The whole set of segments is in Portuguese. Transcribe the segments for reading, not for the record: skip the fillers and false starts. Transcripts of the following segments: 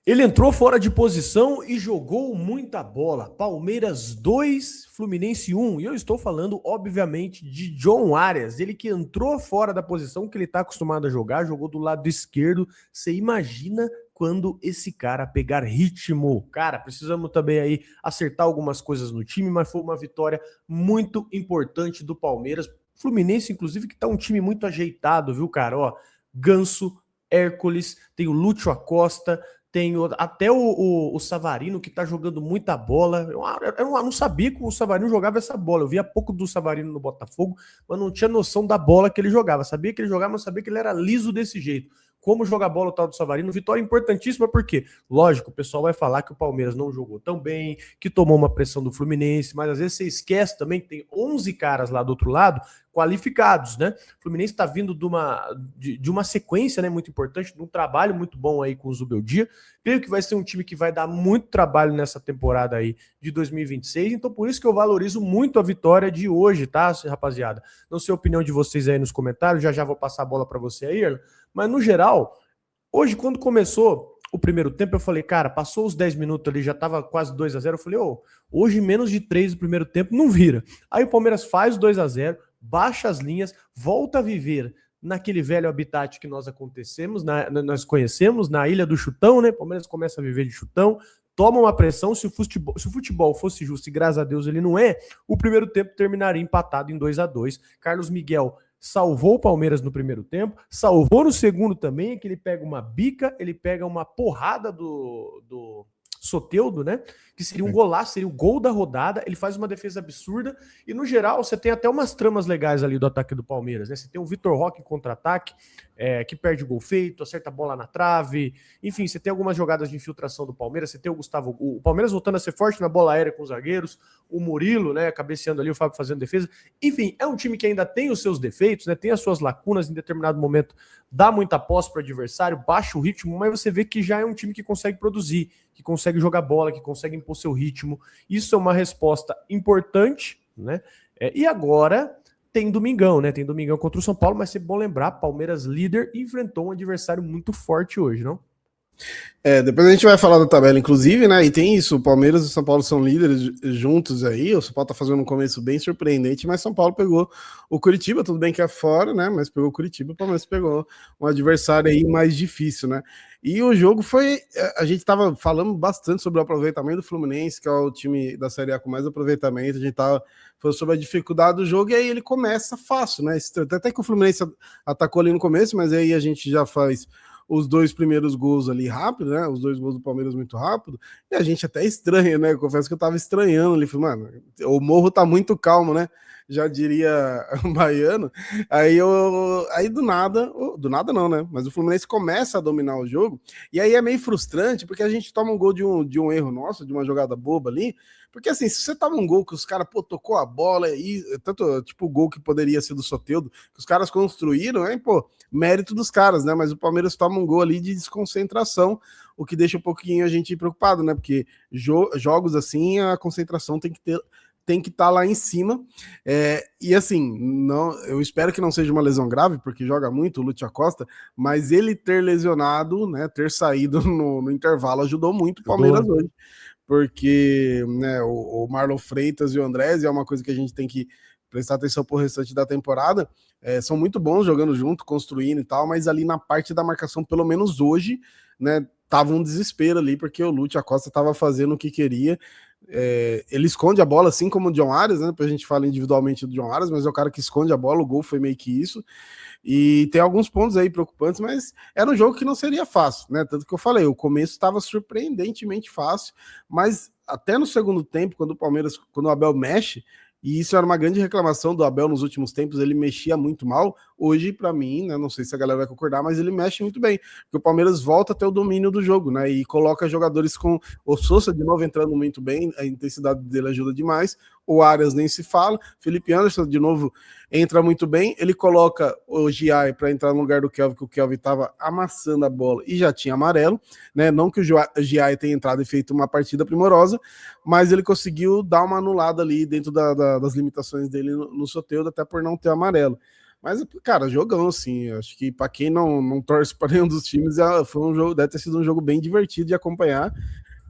Ele entrou fora de posição e jogou muita bola. Palmeiras 2, Fluminense 1. E eu estou falando, obviamente, de John Arias. Ele que entrou fora da posição que ele está acostumado a jogar, jogou do lado esquerdo. Você imagina quando esse cara pegar ritmo? Cara, precisamos também aí acertar algumas coisas no time, mas foi uma vitória muito importante do Palmeiras. Fluminense, inclusive, que tá um time muito ajeitado, viu, cara? Ó, Ganso, Hércules, tem o Lúcio Acosta, tem até o Savarino, que tá jogando muita bola. Eu não sabia que o Savarino jogava essa bola. Eu via pouco do Savarino no Botafogo, mas não tinha noção da bola que ele jogava. Sabia que ele jogava, mas sabia que ele era liso desse jeito. Como joga bola o tal do Savarino? Vitória importantíssima, porque, lógico, o pessoal vai falar que o Palmeiras não jogou tão bem, que tomou uma pressão do Fluminense, mas às vezes você esquece também que tem 11 caras lá do outro lado qualificados, né? O Fluminense está vindo de uma sequência, né, muito importante, de um trabalho muito bom aí com o Zubeldia. Creio que vai ser um time que vai dar muito trabalho nessa temporada aí de 2026, então por isso que eu valorizo muito a vitória de hoje, tá, rapaziada? Não sei a opinião de vocês aí nos comentários, já vou passar a bola para você aí, Erlan, mas no geral, hoje quando começou o primeiro tempo, eu falei, cara, passou os 10 minutos ali, já tava quase 2-0, eu falei, hoje menos de 3 no primeiro tempo não vira. Aí o Palmeiras faz 2-0, baixa as linhas, volta a viver naquele velho habitat que nós nós conhecemos, na Ilha do Chutão, né? O Palmeiras começa a viver de chutão, toma uma pressão. Se o futebol fosse justo, e graças a Deus ele não é, o primeiro tempo terminaria empatado em 2-2. Carlos Miguel salvou o Palmeiras no primeiro tempo, salvou no segundo também, que ele pega uma bica, ele pega uma porrada do Soteldo, né? Que seria um golaço, seria o gol da rodada. Ele faz uma defesa absurda e, no geral, você tem até umas tramas legais ali do ataque do Palmeiras, né? Você tem o Vitor Roque em contra-ataque, que perde o gol feito, acerta a bola na trave. Enfim, você tem algumas jogadas de infiltração do Palmeiras. Você tem o Palmeiras voltando a ser forte na bola aérea com os zagueiros, o Murilo, né, cabeceando ali, o Fábio fazendo defesa. Enfim, é um time que ainda tem os seus defeitos, né? Tem as suas lacunas, em determinado momento dá muita posse para o adversário, baixa o ritmo, mas você vê que já é um time que consegue produzir, que consegue jogar bola, que consegue impor seu ritmo. Isso é uma resposta importante, né? E agora tem domingão, né? Tem domingão contra o São Paulo, mas é bom lembrar, Palmeiras líder enfrentou um adversário muito forte hoje, não? Depois a gente vai falar da tabela, inclusive, né? E tem isso, o Palmeiras e o São Paulo são líderes juntos aí. O São Paulo tá fazendo um começo bem surpreendente, mas São Paulo pegou o Curitiba, tudo bem que é fora, né? Mas pegou o Curitiba, o Palmeiras pegou um adversário aí mais difícil, né? E o jogo foi. A gente tava falando bastante sobre o aproveitamento do Fluminense, que é o time da Série A com mais aproveitamento. A gente tava falando sobre a dificuldade do jogo, e aí ele começa fácil, né? Até que o Fluminense atacou ali no começo, mas aí a gente já faz os dois primeiros gols ali rápido, né? Os dois gols do Palmeiras muito rápido, e a gente até estranha, né? Eu confesso que eu tava estranhando ali, falei, mano, o morro tá muito calmo, né? Já diria o baiano. Aí do nada não, né? Mas o Fluminense começa a dominar o jogo, e aí é meio frustrante, porque a gente toma um gol de um erro nosso, de uma jogada boba ali, porque assim, se você toma um gol que os caras, tocou a bola, e tanto tipo o gol que poderia ser do Soteldo, que os caras construíram, hein, mérito dos caras, né? Mas o Palmeiras toma um gol ali de desconcentração, o que deixa um pouquinho a gente preocupado, né? Porque jogos assim, a concentração tem que estar lá em cima. E assim, não, eu espero que não seja uma lesão grave, porque joga muito o Lúcio Acosta, mas ele ter lesionado, né, ter saído no intervalo ajudou muito o Palmeiras hoje, porque, né, o Marlon Freitas e o Andrés é uma coisa que a gente tem que prestar atenção pro restante da temporada. São muito bons jogando junto, construindo e tal, mas ali na parte da marcação, pelo menos hoje, né, tava um desespero ali, porque o Lúcio Acosta tava fazendo o que queria. Ele esconde a bola, assim como o John Arias, né? Depois a gente fala individualmente do John Arias, mas é o cara que esconde a bola, o gol foi meio que isso. E tem alguns pontos aí preocupantes, mas era um jogo que não seria fácil, né? Tanto que eu falei, o começo estava surpreendentemente fácil, mas até no segundo tempo, quando o Abel mexe, e isso era uma grande reclamação do Abel nos últimos tempos, ele mexia muito mal. Hoje, para mim, né, não sei se a galera vai concordar, mas ele mexe muito bem, porque o Palmeiras volta a ter o domínio do jogo, né, e coloca jogadores com o Sousa de novo entrando muito bem, a intensidade dele ajuda demais, o Arias nem se fala, Felipe Anderson de novo entra muito bem, ele coloca o Giai para entrar no lugar do Kelvin, que o Kelvin estava amassando a bola e já tinha amarelo, né, não que o Giai tenha entrado e feito uma partida primorosa, mas ele conseguiu dar uma anulada ali dentro das limitações dele no Soteldo, até por não ter amarelo. Mas, cara, jogão, assim, acho que para quem não torce para nenhum dos times, foi um jogo, deve ter sido um jogo bem divertido de acompanhar.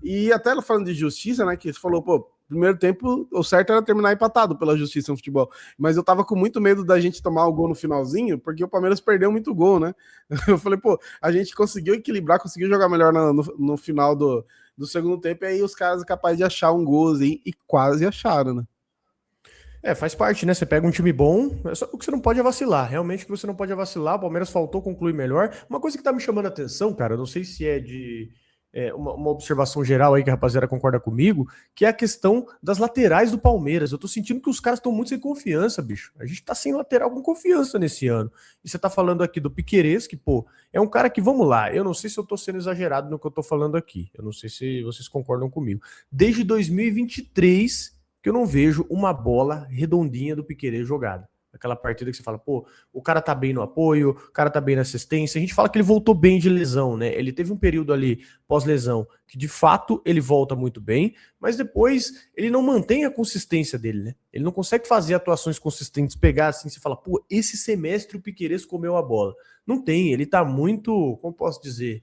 E até falando de justiça, né, que você falou, pô, primeiro tempo, o certo era terminar empatado pela justiça no futebol. Mas eu tava com muito medo da gente tomar o gol no finalzinho, porque o Palmeiras perdeu muito gol, né? Eu falei, pô, a gente conseguiu equilibrar, conseguiu jogar melhor no final do segundo tempo, e aí os caras capazes de achar um gol assim, e quase acharam, né? Faz parte, né? Você pega um time bom, só o que você não pode é vacilar. Realmente o que você não pode é vacilar. O Palmeiras faltou concluir melhor. Uma coisa que tá me chamando a atenção, cara, eu não sei se é de uma observação geral aí que a rapaziada concorda comigo, que é a questão das laterais do Palmeiras. Eu tô sentindo que os caras estão muito sem confiança, bicho. A gente tá sem lateral com confiança nesse ano. E você tá falando aqui do Piquerez, que, pô, é um cara que, vamos lá, eu não sei se eu tô sendo exagerado no que eu tô falando aqui. Eu não sei se vocês concordam comigo. Desde 2023 que eu não vejo uma bola redondinha do Piquerez jogada. Aquela partida que você fala, pô, o cara tá bem no apoio, o cara tá bem na assistência. A gente fala que ele voltou bem de lesão, né? Ele teve um período ali pós-lesão que de fato ele volta muito bem, mas depois ele não mantém a consistência dele, né? Ele não consegue fazer atuações consistentes, pegar assim, você fala, pô, esse semestre o Piquerez comeu a bola. Não tem, ele tá muito, como posso dizer,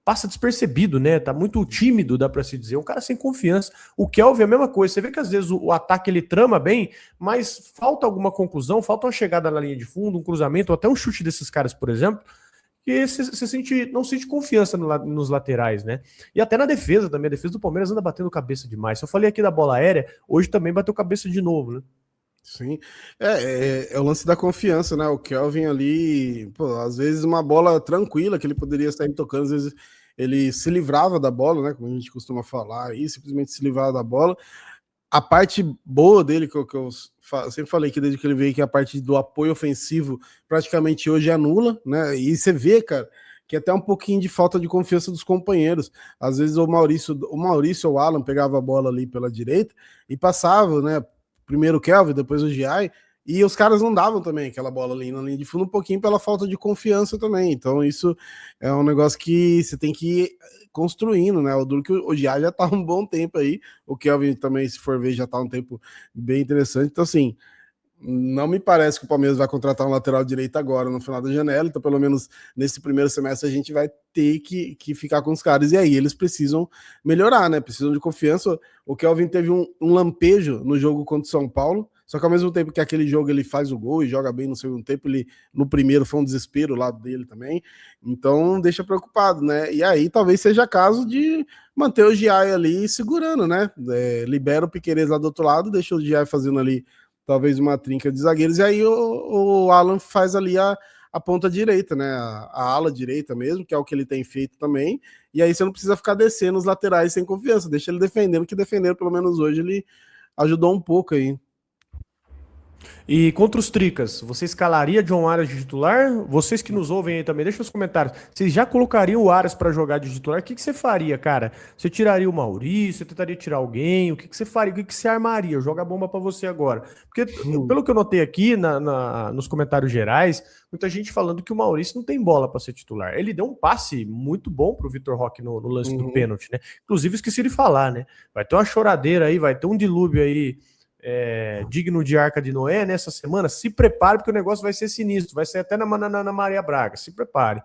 passa despercebido, né? Tá muito tímido, dá pra se dizer. Um cara sem confiança. O Kelvin é a mesma coisa. Você vê que às vezes o ataque ele trama bem, mas falta alguma conclusão, falta uma chegada na linha de fundo, um cruzamento, ou até um chute desses caras, por exemplo, que você não sente confiança nos laterais, né? E até na defesa também. A defesa do Palmeiras anda batendo cabeça demais. Se eu falei aqui da bola aérea, hoje também bateu cabeça de novo, né? Sim, é o lance da confiança, né? O Kelvin ali, pô, às vezes uma bola tranquila que ele poderia sair tocando, às vezes ele se livrava da bola, né? Como a gente costuma falar, aí simplesmente se livrava da bola. A parte boa dele, que eu sempre falei que desde que ele veio, que a parte do apoio ofensivo praticamente hoje é nula, né? E você vê, cara, que até um pouquinho de falta de confiança dos companheiros. Às vezes o Maurício ou o Alan pegava a bola ali pela direita e passava, né? Primeiro o Kelvin, depois o Giai, e os caras não davam também aquela bola ali na linha de fundo, um pouquinho pela falta de confiança também. Então isso é um negócio que você tem que ir construindo, né? O duro que o Giai já tá um bom tempo aí, o Kelvin também, se for ver, já tá um tempo bem interessante. Então assim, não me parece que o Palmeiras vai contratar um lateral direito agora, no final da janela, então pelo menos nesse primeiro semestre a gente vai ter que ficar com os caras, e aí eles precisam melhorar, né? Precisam de confiança. O Kelvin teve um lampejo no jogo contra o São Paulo, só que ao mesmo tempo que aquele jogo ele faz o gol e joga bem no segundo tempo, ele no primeiro foi um desespero lá dele também, então deixa preocupado, né? E aí talvez seja caso de manter o Giai ali segurando, né? Libera o Piquerez lá do outro lado, deixa o Giai fazendo ali talvez uma trinca de zagueiros, e aí o Alan faz ali a ponta direita, né? A ala direita mesmo, que é o que ele tem feito também, e aí você não precisa ficar descendo os laterais sem confiança, deixa ele defendendo, que defendendo pelo menos hoje ele ajudou um pouco aí. E contra os Tricas, você escalaria John Arias de titular? Vocês que nos ouvem aí também, deixa nos comentários. Vocês já colocariam o Arias para jogar de titular? O que você faria, cara? Você tiraria o Maurício? Você tentaria tirar alguém? O que você faria? O que você armaria? Joga a bomba para você agora. Porque, pelo que eu notei aqui nos comentários gerais, muita gente falando que o Maurício não tem bola para ser titular. Ele deu um passe muito bom pro Vitor Roque no lance do pênalti, né? Inclusive, esqueci de falar, né? Vai ter uma choradeira aí, vai ter um dilúvio aí. Digno de Arca de Noé nessa semana. Se prepare, porque o negócio vai ser sinistro, vai ser até na Maria Braga, se prepare.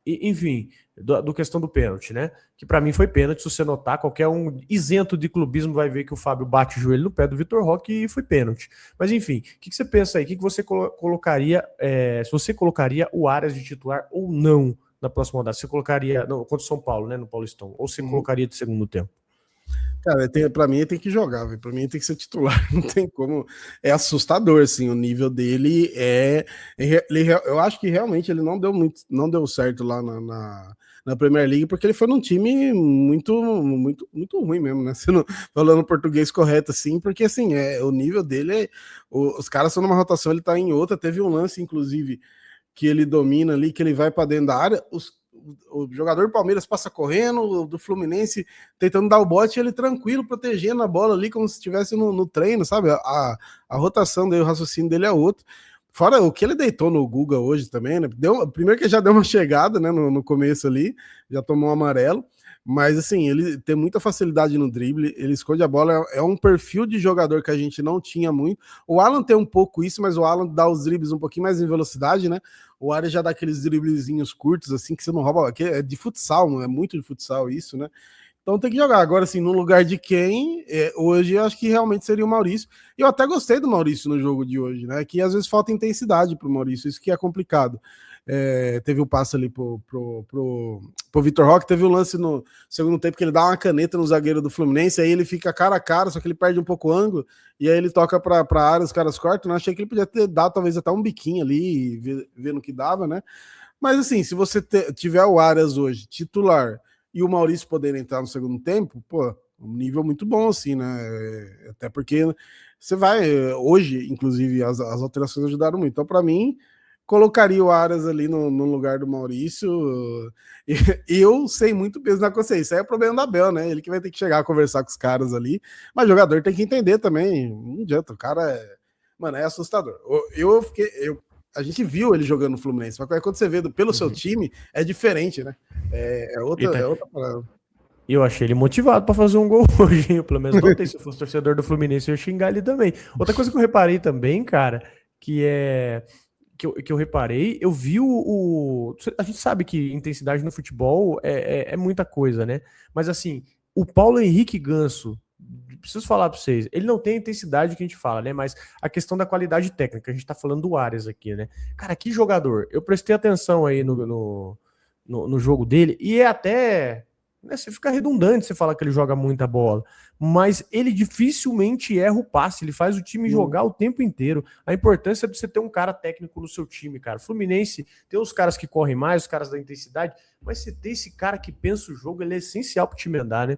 E, enfim, do questão do pênalti, né? Que para mim foi pênalti, se você notar, qualquer um isento de clubismo vai ver que o Fábio bate o joelho no pé do Vitor Roque e foi pênalti. Mas enfim, o que você pensa aí? O que você colocaria, se você colocaria o Arias de titular ou não na próxima rodada? Você colocaria, não, contra o São Paulo, né, no Paulistão, ou você colocaria de segundo tempo? Cara, pra mim ele tem que jogar, véio. Pra mim ele tem que ser titular, não tem como. É assustador, assim, o nível dele eu acho que realmente ele não deu certo lá na Premier League, porque ele foi num time muito ruim mesmo, né? Falando português correto, assim, porque assim, o nível dele os caras estão numa rotação, ele tá em outra. Teve um lance, inclusive, que ele domina ali, que ele vai para dentro da área, o jogador do Palmeiras passa correndo, o do Fluminense tentando dar o bote, ele tranquilo, protegendo a bola ali, como se estivesse no treino, sabe? A rotação dele, o raciocínio dele é outro. Fora o que ele deitou no Guga hoje também, né? Primeiro que já deu uma chegada, né, no começo ali, já tomou um amarelo, Mas assim, ele tem muita facilidade no drible, ele esconde a bola, é um perfil de jogador que a gente não tinha muito. O Alan tem um pouco isso, mas o Alan dá os dribles um pouquinho mais em velocidade, né? O Arias já dá aqueles driblezinhos curtos, assim, que você não rouba, que é de futsal, é muito de futsal isso, né? Então tem que jogar. Agora, assim, no lugar de quem, hoje eu acho que realmente seria o Maurício. E eu até gostei do Maurício no jogo de hoje, né? Que às vezes falta intensidade pro Maurício, isso que é complicado. Teve o passo ali pro Vitor Roque, teve o lance no segundo tempo que ele dá uma caneta no zagueiro do Fluminense, aí ele fica cara a cara, só que ele perde um pouco o ângulo, e aí ele toca pra área, os caras cortam, né? Achei que ele podia ter dado talvez até um biquinho ali, vendo o que dava, né? Mas assim, se você tiver o Arias hoje titular e o Maurício poder entrar no segundo tempo, pô, um nível muito bom, assim, né? Até porque você vai, hoje, inclusive, as alterações ajudaram muito. Então, para mim, colocaria o Arias ali no lugar do Maurício. Eu sei muito peso na consciência. Isso aí é problema da Bel, né? Ele que vai ter que chegar a conversar com os caras ali. Mas o jogador tem que entender também. Não adianta, o cara mano, é assustador. A gente viu ele jogando no Fluminense, mas quando você vê pelo seu time, é diferente, né? É outra parada. E eu achei ele motivado pra fazer um gol hoje, hein? Pelo menos notei. Se eu fosse torcedor do Fluminense, eu ia xingar ele também. Outra coisa que eu reparei também, cara, que eu reparei, eu vi a gente sabe que intensidade no futebol é muita coisa, né? Mas assim, o Paulo Henrique Ganso, preciso falar para vocês, ele não tem a intensidade que a gente fala, né? Mas a questão da qualidade técnica, a gente tá falando do Arias aqui, né? Cara, que jogador. Eu prestei atenção aí no jogo dele, e é até, né, você fica redundante você falar que ele joga muita bola, mas ele dificilmente erra o passe, ele faz o time jogar o tempo inteiro. A importância de você ter um cara técnico no seu time, cara. Fluminense tem os caras que correm mais, os caras da intensidade, mas você ter esse cara que pensa o jogo, ele é essencial pro time andar, né?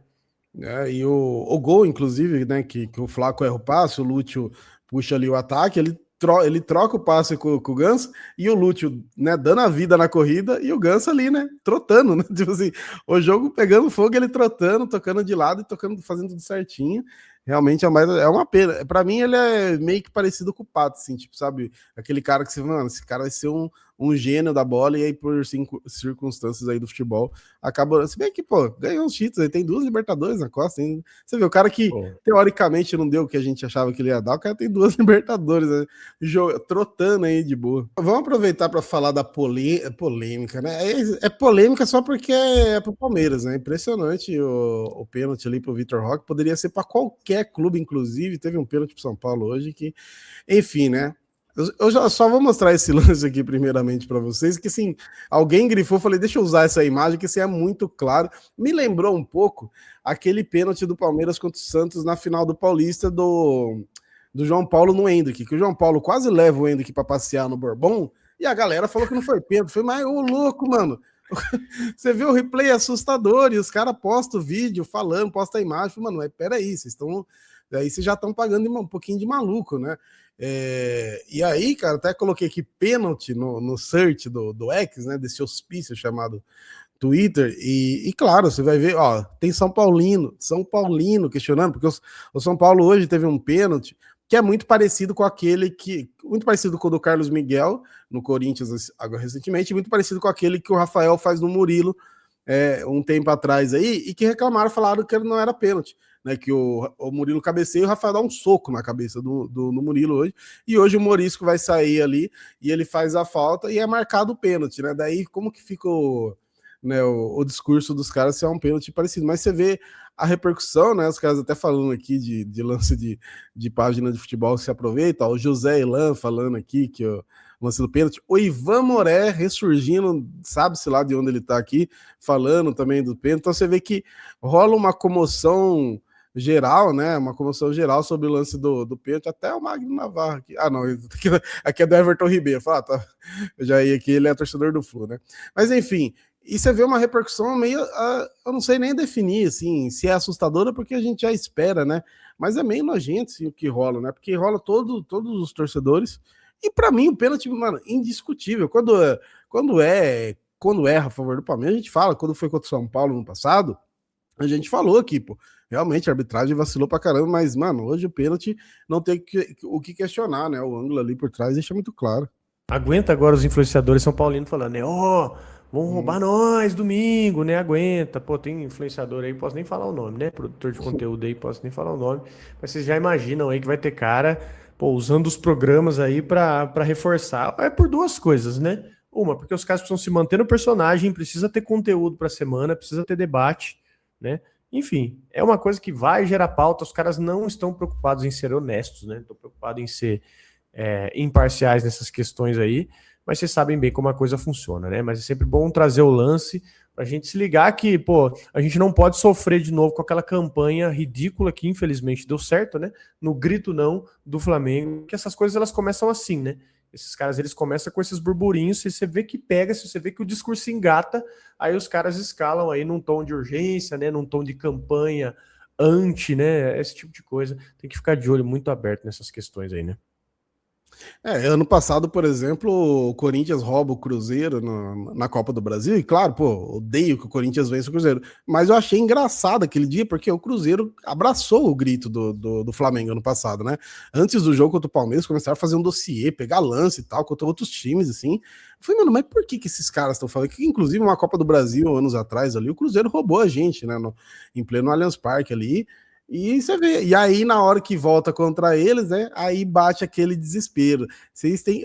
E o gol, inclusive, né, que o Flaco erra o passe, o Lúcio puxa ali o ataque, ele troca o passe com o Ganso e o Lúcio, né, dando a vida na corrida e o Ganso ali, né, trotando, né, tipo assim, o jogo pegando fogo, ele trotando, tocando de lado e tocando, fazendo tudo certinho. Realmente é uma pena. Pra mim, ele é meio que parecido com o Pato, assim, tipo, sabe? Aquele cara que você, mano, esse cara vai ser um gênio da bola, e aí, por circunstâncias aí do futebol, acaba. Se bem que, pô, ganhou uns títulos, ele tem 2 Libertadores na costa, hein? Você vê, o cara que teoricamente não deu o que a gente achava que ele ia dar, o cara tem 2 Libertadores, né? Trotando aí de boa. Vamos aproveitar para falar da polêmica, né? É polêmica só porque é pro Palmeiras, né? Impressionante o pênalti ali pro Vitor Roque, poderia ser para qualquer clube, inclusive, teve um pênalti pro São Paulo hoje que, enfim, né? Eu já só vou mostrar esse lance aqui primeiramente para vocês, que assim, alguém grifou, falei, deixa eu usar essa imagem, que assim é muito claro. Me lembrou um pouco aquele pênalti do Palmeiras contra o Santos na final do Paulista do João Paulo no Hendrick, que o João Paulo quase leva o Hendrick para passear no Bourbon, e a galera falou que não foi pênalti. Foi, mas ô louco, mano. Você vê o replay assustador e os caras postam o vídeo falando, postam a imagem. Mano, mas peraí, vocês estão. Aí vocês já estão pagando um pouquinho de maluco, né? E aí, cara, até coloquei aqui pênalti no search do X, né? Desse hospício chamado Twitter, e claro, você vai ver, ó, tem São Paulino questionando, porque o São Paulo hoje teve um pênalti que é muito parecido com muito parecido com o do Carlos Miguel no Corinthians agora recentemente, muito parecido com aquele que o Rafael faz no Murilo um tempo atrás aí, e que falaram que não era pênalti, né, que o Murilo cabeceia e o Rafael dá um soco na cabeça do Murilo hoje, e hoje o Morisco vai sair ali e ele faz a falta e é marcado o pênalti, né, daí como que fica o discurso dos caras se é um pênalti parecido, mas você vê a repercussão, né? Os caras até falando aqui de lance de página de futebol se aproveita, ó, o José Elan falando aqui que o lance do pênalti, o Ivan Moré ressurgindo, sabe-se lá de onde ele tá aqui, falando também do pênalti, então você vê que rola uma comoção geral, né? Uma comoção geral sobre o lance do pênalti, até o Magno Navarro aqui. Ah, não, aqui é do Everton Ribeiro. Fala, tá, eu já ia aqui, ele é torcedor do Flu, né? Mas enfim. E você vê uma repercussão meio, eu não sei nem definir, assim, se é assustadora, porque a gente já espera, né? Mas é meio nojento, assim, o que rola, né? Porque rola todos os torcedores. E para mim, o pênalti, mano, indiscutível. Quando erra a favor do Palmeiras, a gente fala. Quando foi contra o São Paulo no passado, a gente falou aqui, pô. Realmente, a arbitragem vacilou pra caramba, mas, mano, hoje o pênalti não tem o que questionar, né? O ângulo ali por trás deixa muito claro. Aguenta agora os influenciadores são paulinos falando, né? Vão roubar nós domingo, né? Aguenta. Pô, tem influenciador aí, posso nem falar o nome, né? Produtor de conteúdo aí, posso nem falar o nome. Mas vocês já imaginam aí que vai ter cara, pô, usando os programas aí pra reforçar. É por duas coisas, né? Uma, porque os caras precisam se manter no personagem, precisa ter conteúdo pra semana, precisa ter debate, né? Enfim, é uma coisa que vai gerar pauta. Os caras não estão preocupados em ser honestos, né? Estão preocupados em ser imparciais nessas questões aí, mas vocês sabem bem como a coisa funciona, né? Mas é sempre bom trazer o lance pra gente se ligar que, pô, a gente não pode sofrer de novo com aquela campanha ridícula que infelizmente deu certo, né? No grito não do Flamengo, que essas coisas elas começam assim, né? Esses caras, eles começam com esses burburinhos, se você vê que pega, se você vê que o discurso engata, aí os caras escalam aí num tom de urgência, né? Num tom de campanha anti, né? Esse tipo de coisa. Tem que ficar de olho muito aberto nessas questões aí, né? Ano passado, por exemplo, o Corinthians rouba o Cruzeiro na Copa do Brasil, e claro, pô, odeio que o Corinthians vença o Cruzeiro, mas eu achei engraçado aquele dia, porque o Cruzeiro abraçou o grito do Flamengo ano passado, né? Antes do jogo contra o Palmeiras, começaram a fazer um dossiê, pegar lance e tal, contra outros times, assim. Eu falei, mano, mas por que esses caras estão falando? Que inclusive uma Copa do Brasil, anos atrás ali, o Cruzeiro roubou a gente, né, em pleno Allianz Parque ali. E você vê, e aí na hora que volta contra eles, né? Aí bate aquele desespero. Vocês têm,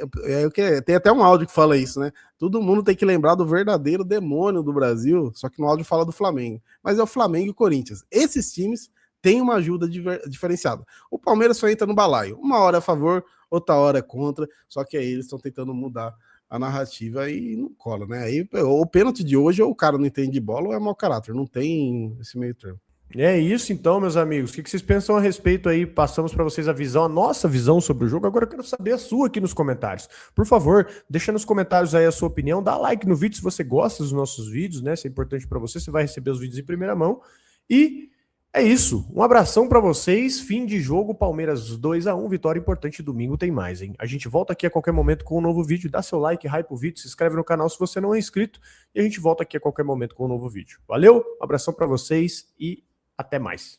tem até um áudio que fala isso, né? Todo mundo tem que lembrar do verdadeiro demônio do Brasil, só que no áudio fala do Flamengo. Mas é o Flamengo e o Corinthians. Esses times têm uma ajuda diferenciada. O Palmeiras só entra no balaio. Uma hora é a favor, outra hora é contra, só que aí eles estão tentando mudar a narrativa e não cola, né? Aí o pênalti de hoje ou o cara não entende de bola ou é mau caráter, não tem esse meio termo. É isso então, meus amigos. O que vocês pensam a respeito aí? Passamos para vocês a visão, a nossa visão sobre o jogo. Agora eu quero saber a sua aqui nos comentários. Por favor, deixa nos comentários aí a sua opinião. Dá like no vídeo se você gosta dos nossos vídeos, né? Isso é importante para você. Você vai receber os vídeos em primeira mão. E é isso. Um abração para vocês. Fim de jogo. Palmeiras 2-1. Vitória importante. Domingo tem mais, hein? A gente volta aqui a qualquer momento com um novo vídeo. Dá seu like, hype o vídeo, se inscreve no canal se você não é inscrito. E a gente volta aqui a qualquer momento com um novo vídeo. Valeu, um abração para vocês e até mais.